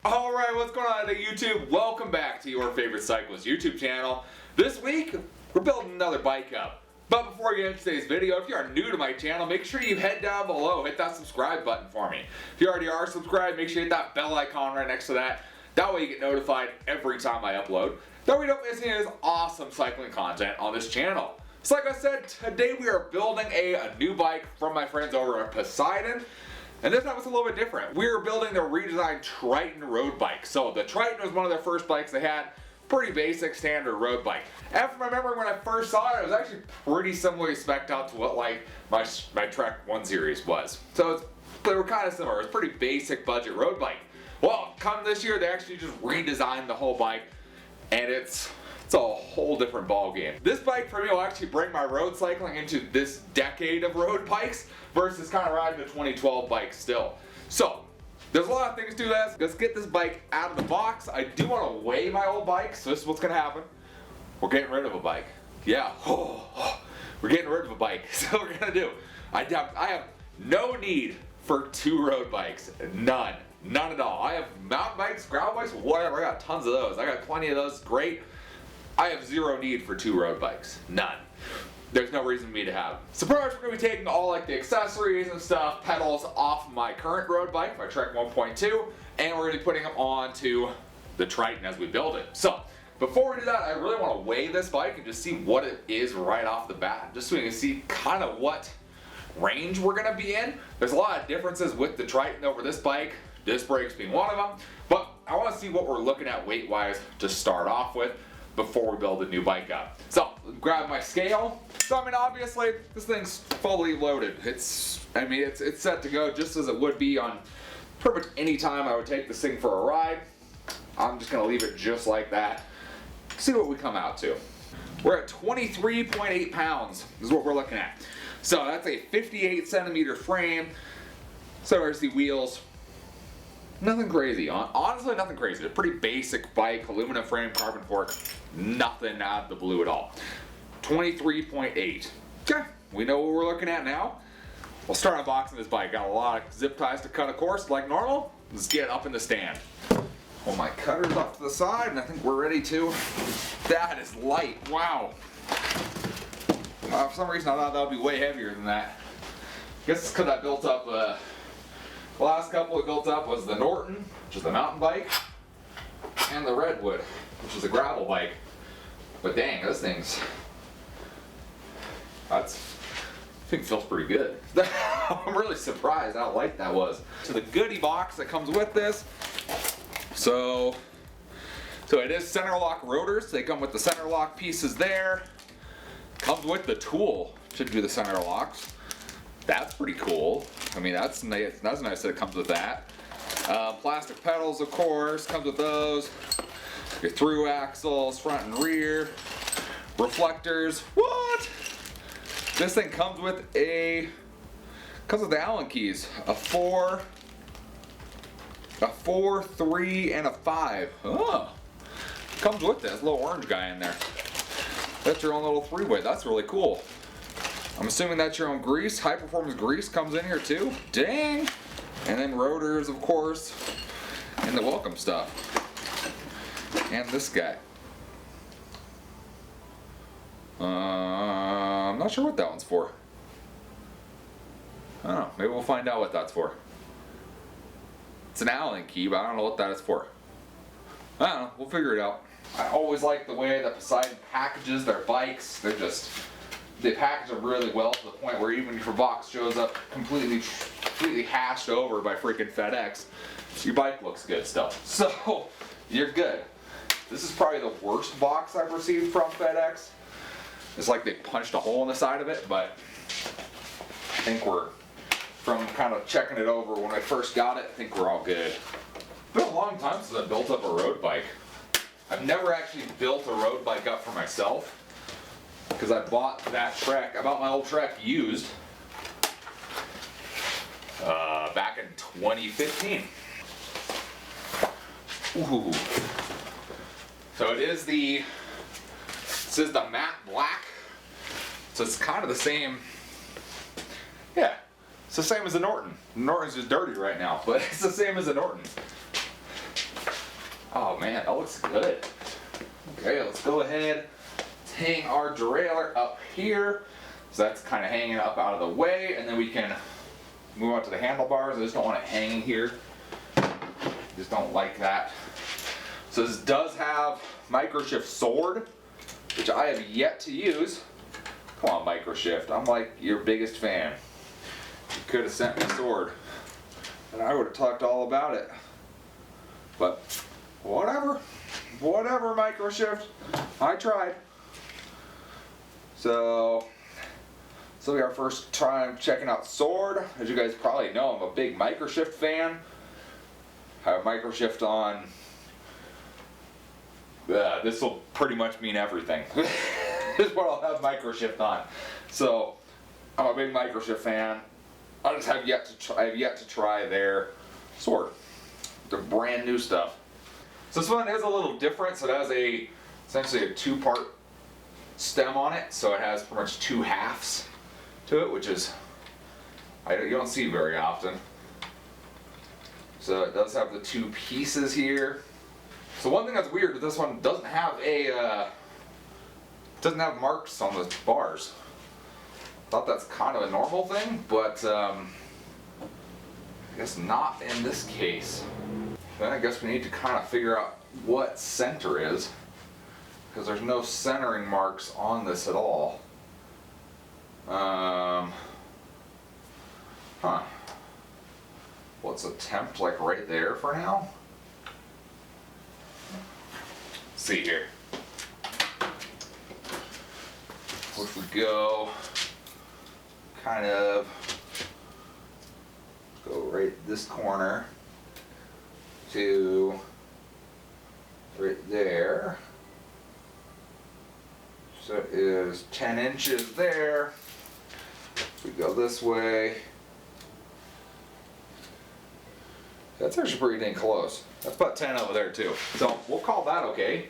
Alright, what's going on YouTube? Welcome back to your favorite cyclist YouTube channel. This week, we're building another bike up. But before we get into today's video, if you are new to my channel, make sure you head down below, hit that subscribe button for me. If you already are subscribed, make sure you hit that bell icon right next to that. That way you get notified every time I upload. That way you don't miss any of this awesome cycling content on this channel. So like I said, today we are building a new bike from my friends over at Poseidon. And this time it's a little bit different. We're building the redesigned Triton road bike. So the Triton was one of their first bikes they had. Pretty basic standard road bike. And from my memory when I first saw it, it was actually pretty similarly spec'd out to what like my Trek 1 Series was. So they were kind of similar. It's a pretty basic budget road bike. Well, come this year, they actually just redesigned the whole bike, and it's a whole different ball game. This bike for me will actually bring my road cycling into this decade of road bikes versus kind of riding a 2012 bike still. So there's a lot of things to this. Let's get this bike out of the box. I do want to weigh my old bike, so this is what's going to happen. We're getting rid of a bike. Yeah, we're getting rid of a bike. So we're going to do. I have no need for two road bikes. None at all. I have mountain bikes, gravel bikes, whatever. I got tons of those. I got plenty of those. Great. I have zero need for two road bikes. None. There's no reason for me to have them. So pretty much we're going to be taking all like the accessories and stuff, pedals off my current road bike, my Trek 1.2, and we're going to be putting them onto the Triton as we build it. So before we do that, I really want to weigh this bike and just see what it is right off the bat, just so we can see kind of what range we're going to be in. There's a lot of differences with the Triton over this bike, disc brakes being one of them, but I want to see what we're looking at weight-wise to start off with before we build a new bike up. So, grab my scale. So, I mean, obviously, this thing's fully loaded. It's set to go just as it would be on pretty much any time I would take this thing for a ride. I'm just gonna leave it just like that. See what we come out to. We're at 23.8 pounds is what we're looking at. So, that's a 58 centimeter frame. So, there's the wheels. Nothing crazy. Honestly, nothing crazy. A pretty basic bike, aluminum frame, carbon fork. Nothing out of the blue at all. 23.8. Okay, we know what we're looking at now. We'll start unboxing this bike. Got a lot of zip ties to cut, of course, like normal. Let's get it up in the stand. Pull my cutters off to the side, and I think we're ready to. That is light. Wow. For some reason, I thought that would be way heavier than that. I guess it's because I built up. The last couple we built up was the Norton, which is the mountain bike, and the Redwood, which is a gravel bike. But dang, this thing's, I think it feels pretty good. I'm really surprised how light that was. So the goodie box that comes with this, so it is center lock rotors. They come with the center lock pieces there. Comes with the tool to do the center locks. That's pretty cool. I mean, that's nice. That's nice that it comes with that. Plastic pedals, of course, comes with those. Your through axles, front and rear, reflectors. What? This thing comes with the Allen keys. A 4, 3, and a 5. Oh, comes with this little orange guy in there. That's your own little 3-way. That's really cool. I'm assuming that's your own grease. High performance grease comes in here too. Dang! And then rotors, of course. And the welcome stuff. And this guy. I'm not sure what that one's for. I don't know. Maybe we'll find out what that's for. It's an Allen key, but I don't know what that is for. I don't know. We'll figure it out. I always like the way that Poseidon packages their bikes. They package them really well to the point where even if your box shows up completely hashed over by freaking FedEx, your bike looks good still. So, you're good. This is probably the worst box I've received from FedEx. It's like they punched a hole in the side of it, but I think from kind of checking it over when I first got it, I think we're all good. It's been a long time since I built up a road bike. I've never actually built a road bike up for myself, because I bought my old Trek used back in 2015. Ooh. So this is the matte black. So it's kind of the same. Yeah, it's the same as the Norton. The Norton's just dirty right now, but it's the same as the Norton. man, that looks good. Okay, let's go ahead. Let's hang our derailleur up here. So that's kind of hanging up out of the way, and then we can move on to the handlebars. I just don't want it hanging here. Just don't like that. So this does have microshift sword, which I have yet to use. Come on, microshift. I'm like your biggest fan. You could have sent me a sword, and I would have talked all about it. But whatever, microshift. I tried. So this will be our first time checking out sword. As you guys probably know, I'm a big microshift fan. I have microshift on. This will pretty much mean everything. This is what I'll have microshift on. So I'm a big microshift fan. I just have yet to try their sword. They're brand new stuff. So this one is a little different. So it has essentially a two-part stem on it. So it has pretty much two halves to it, which is you don't see very often. So it does have the two pieces here. So one thing that's weird is this one doesn't have marks on the bars. Thought that's kind of a normal thing, but I guess not in this case. Then I guess we need to kind of figure out what center is, because there's no centering marks on this at all. What's a temp like right there for now? Let's see here. If we go kind of go right this corner to right there. So it is 10 inches there. If we go this way, that's actually pretty dang close. That's about 10 over there too. So we'll call that okay.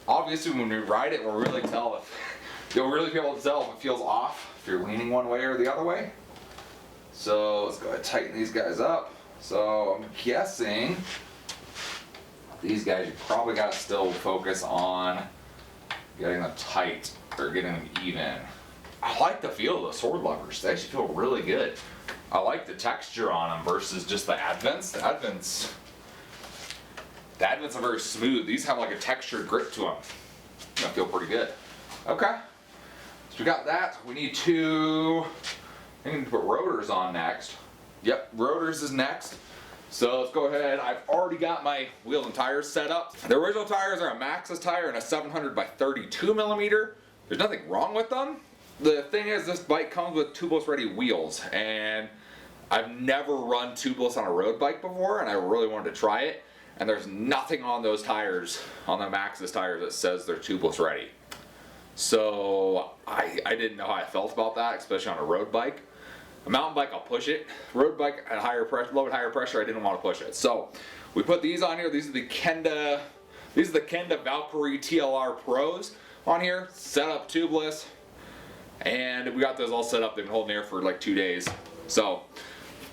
Obviously when we ride it, you'll really be able to tell if it feels off, if you're leaning one way or the other way. So let's go ahead and tighten these guys up. So I'm guessing these guys, you probably got to still focus on getting them tight or getting them even. I like the feel of the sword levers. They actually feel really good. I like the texture on them versus just the advents. The advents are very smooth. These have like a textured grip to them. I feel pretty good. Okay, so we got that. We need to put rotors on next. Yep, rotors is next. So let's go ahead. I've already got my wheels and tires set up. The original tires are a Maxxis tire and a 700 by 32 millimeter. There's nothing wrong with them. The thing is, this bike comes with tubeless ready wheels, and I've never run tubeless on a road bike before, and I really wanted to try it. And there's nothing on those tires, on the Maxxis tires, that says they're tubeless ready. So I didn't know how I felt about that, especially on a road bike. A mountain bike, I'll push it. Road bike at higher pressure, low and higher pressure, I didn't want to push it. So we put these on here. These are the Kenda Valkyrie TLR Pros on here, set up tubeless, and we got those all set up. They've been holding air for like 2 days. So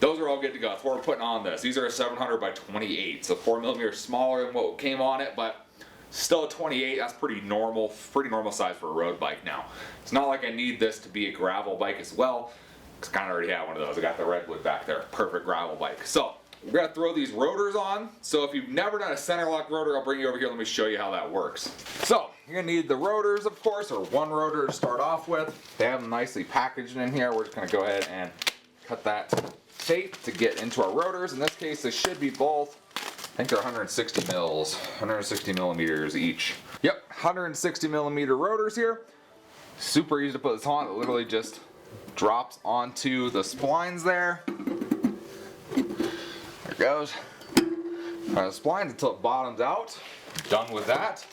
those are all good to go. That's what we're putting on this. These are a 700 by 28, so 4 millimeters smaller than what came on it, but still a 28. That's pretty normal size for a road bike now. It's not like I need this to be a gravel bike as well. I kind of already have one of those. I got the Redwood back there. Perfect gravel bike. So we're going to throw these rotors on. So if you've never done a center lock rotor, I'll bring you over here. Let me show you how that works. So you're going to need the rotors, of course, or one rotor to start off with. They have them nicely packaged in here. We're just going to go ahead and cut that tape to get into our rotors. In this case, they should be both, I think they're 160 millimeters each. Yep, 160 millimeter rotors here. Super easy to put this on. It literally just drops onto the splines there. There it goes. The splines until it bottoms out. Done with that.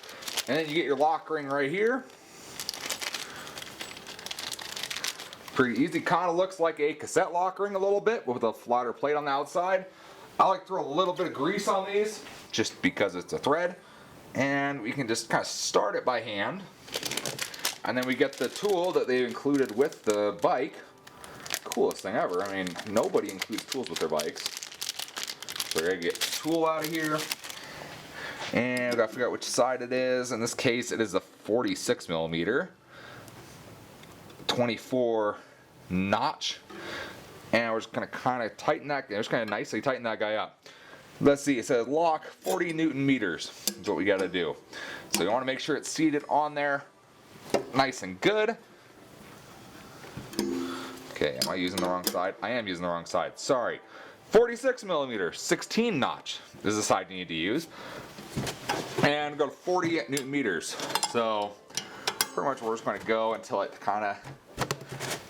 And then you get your lock ring right here. Pretty easy. Kind of looks like a cassette lock ring a little bit with a flatter plate on the outside. I like to throw a little bit of grease on these just because it's a thread. And we can just kind of start it by hand. And then we get the tool that they included with the bike. Coolest thing ever. I mean, nobody includes tools with their bikes. So we're going to get the tool out of here. And we gotta figure out which side it is. In this case, it is a 46 millimeter, 24 notch. And we're just gonna kind of tighten that, just kind of nicely tighten that guy up. Let's see, it says lock 40 Newton meters is what we gotta do. So you wanna make sure it's seated on there nice and good. Okay, am I using the wrong side? I am using the wrong side, sorry. 46 millimeter, 16 notch is the side you need to use. And go to 40 Newton meters. So pretty much we're just gonna go until it kinda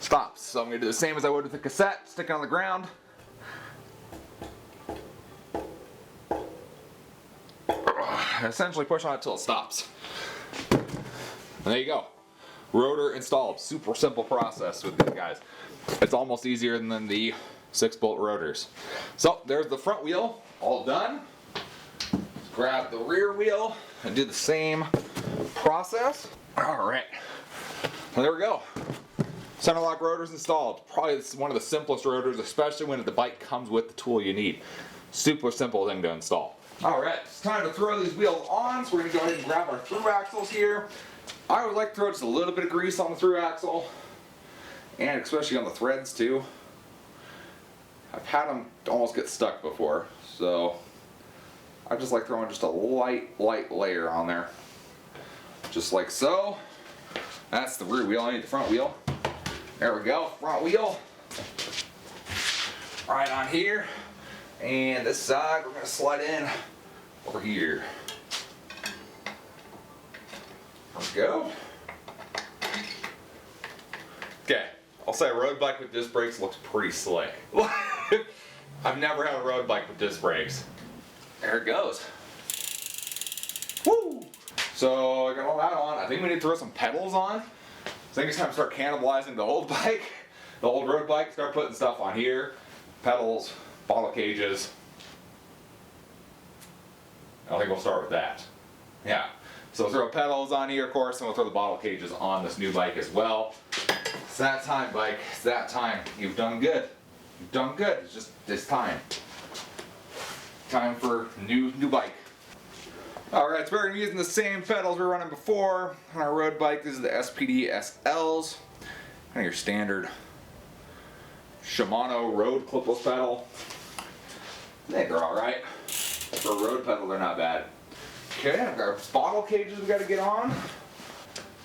stops. So I'm gonna do the same as I would with the cassette, stick it on the ground. Essentially push on it until it stops. And there you go. Rotor installed. Super simple process with these guys. It's almost easier than the 6-bolt rotors. So there's the front wheel, all done. Grab the rear wheel and do the same process. Alright. Well, there we go. Center lock rotors installed. Probably one of the simplest rotors, especially when the bike comes with the tool you need. Super simple thing to install. Alright, it's time to throw these wheels on, so we're going to go ahead and grab our through axles here. I would like to throw just a little bit of grease on the through axle, and especially on the threads too. I've had them almost get stuck before, so I just like throwing just a light layer on there. Just like so. That's the rear wheel, I need the front wheel. There we go, front wheel. Right on here. And this side we're going to slide in over here. There we go. Okay, I'll say a road bike with disc brakes looks pretty slick. I've never had a road bike with disc brakes. There it goes. Woo! So I got all that on. I think we need to throw some pedals on. I think it's time to start cannibalizing the old bike, the old road bike. Start putting stuff on here, pedals, bottle cages. I think we'll start with that. Yeah. So we'll throw pedals on here, of course, and we'll throw the bottle cages on this new bike as well. It's that time, bike. It's that time. You've done good. You've done good. It's just this time. Time for new bike. Alright, so we're going to be using the same pedals we were running before on our road bike. This is the SPD SLs. Kind of your standard Shimano road clipless pedal. I think they're alright. For a road pedal, they're not bad. Okay, I've got our bottle cages we got to get on.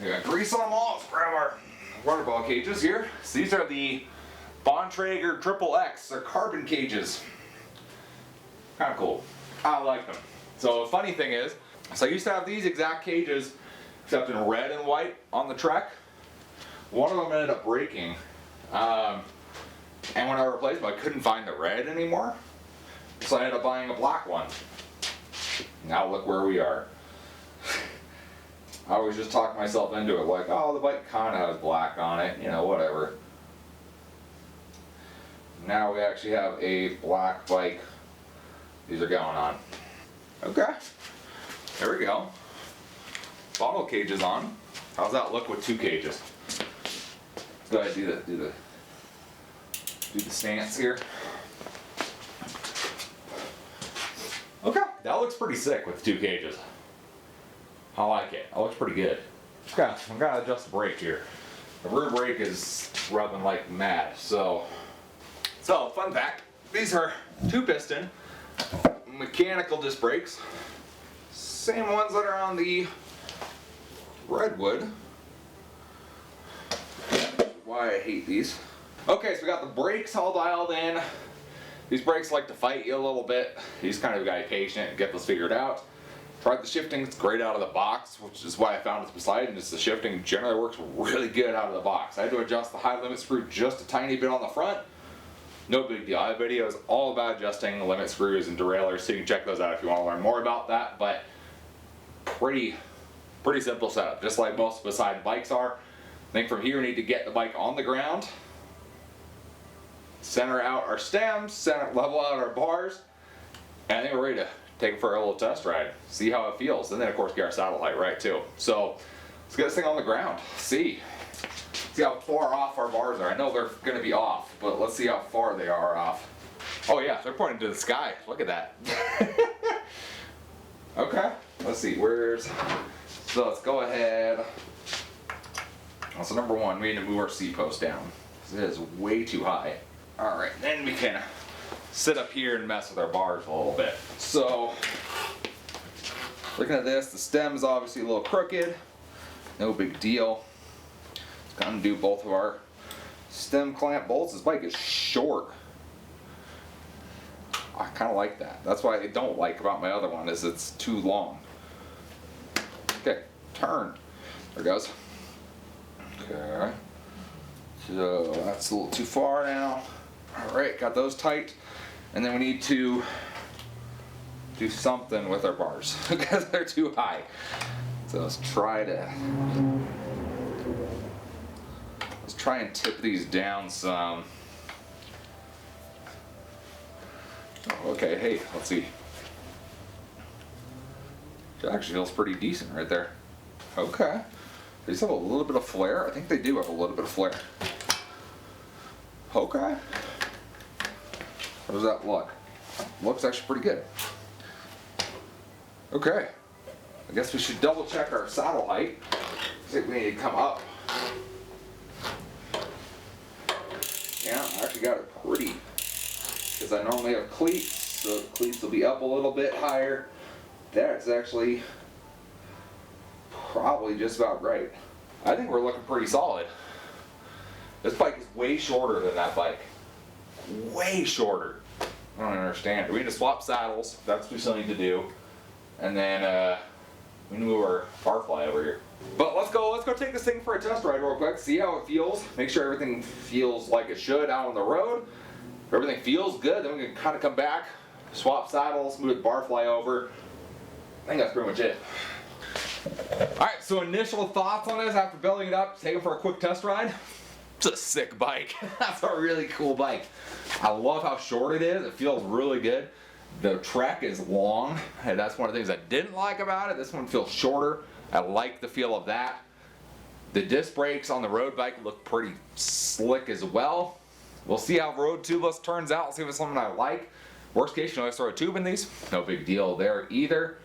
We got grease on them all. Let's grab our water bottle cages here. So these are the Bontrager Triple X. They're carbon cages. Kind of cool. I like them. So the funny thing is, so I used to have these exact cages, except in red and white on the Trek. One of them ended up breaking. And when I replaced them, I couldn't find the red anymore. So I ended up buying a black one. Now look where we are. I always just talk myself into it, like, oh, the bike kind of has black on it, you know, whatever. Now we actually have a black bike. These are going on. Okay, there we go. Bottle cages on. How's that look with two cages? Let's go ahead and do the stance here. Okay, that looks pretty sick with two cages. I like it. That looks pretty good. Okay, I'm gonna adjust the brake here. The rear brake is rubbing like mad. So fun fact: these are 2-piston mechanical disc brakes. Same ones that are on the Redwood. Why I hate these. Okay, so we got the brakes all dialed in. These brakes like to fight you a little bit. You just kind of gotta be patient and get this figured out. Tried the shifting, it's great out of the box, which is why I found with Poseidon, is the shifting generally works really good out of the box. I had to adjust the high limit screw just a tiny bit on the front. No big deal. I have videos all about adjusting limit screws and derailleurs, so you can check those out if you want to learn more about that, but pretty simple setup, just like most Poseidon bikes are. I think from here we need to get the bike on the ground, center out our stems, level out our bars, and I think we're ready to take it for a little test ride, see how it feels, and then of course get our saddle height right too. So let's get this thing on the ground, see how far off our bars are. I know they're going to be off, but let's see how far they are off. Oh yeah, they're pointing to the sky. Look at that. Okay, let's see, so let's go ahead. So number one, we need to move our seat post down. It is way too high. All right, then we can sit up here and mess with our bars a little bit. So, looking at this, the stem is obviously a little crooked. No big deal. Just gonna undo both of our stem clamp bolts. This bike is short. I kind of like that. That's what I don't like about my other one, is it's too long. Okay, turn. There it goes. Okay. So that's a little too far now. All right, got those tight. And then we need to do something with our bars because they're too high. So let's try and tip these down some. Okay, hey, let's see. It actually feels pretty decent right there. Okay. They just have a little bit of flare. I think they do have a little bit of flare. Okay. How does that look? Looks actually pretty good. Okay. I guess we should double check our saddle height. I think we need to come up. Yeah, I actually got it pretty. Because I normally have cleats, so the cleats will be up a little bit higher. That's actually probably just about right. I think we're looking pretty solid. This bike is way shorter than that bike. Way shorter. I don't understand. We need to swap saddles. That's what we still need to do. And then we need to move our Barfly over here. But let's go take this thing for a test ride real quick. See how it feels. Make sure everything feels like it should out on the road. If everything feels good, then we can kind of come back, swap saddles, move the Barfly over. I think that's pretty much it. Alright, so initial thoughts on this after building it up, take it for a quick test ride. It's a sick bike. That's a really cool bike. I love how short it is. It feels really good. The trek is long, and that's one of the things I didn't like about it. This one feels shorter. I like the feel of that. The disc brakes on the road bike look pretty slick as well. We'll see how road tubeless turns out. See if it's something I like. Worst case, you can always throw a tube in these. No big deal there either.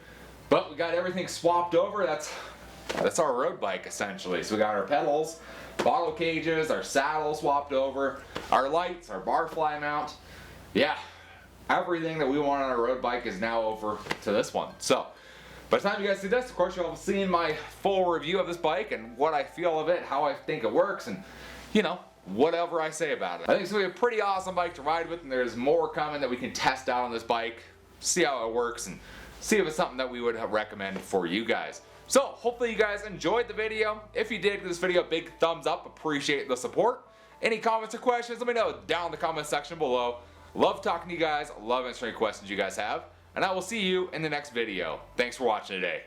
But we got everything swapped over. That's our road bike essentially. So we got our pedals, bottle cages, our saddle swapped over, our lights, our Barfly mount. Yeah, everything that we want on our road bike is now over to this one. So by the time you guys see this, of course, you'll have seen my full review of this bike and what I feel of it, how I think it works, and you know, whatever I say about it. I think it's going to be a pretty awesome bike to ride with, and there's more coming that we can test out on this bike, see how it works, and see if it's something that we would recommend for you guys. So hopefully you guys enjoyed the video. If you did, give this video a big thumbs up. Appreciate the support. Any comments or questions, let me know down in the comment section below. Love talking to you guys. Love answering questions you guys have. And I will see you in the next video. Thanks for watching today.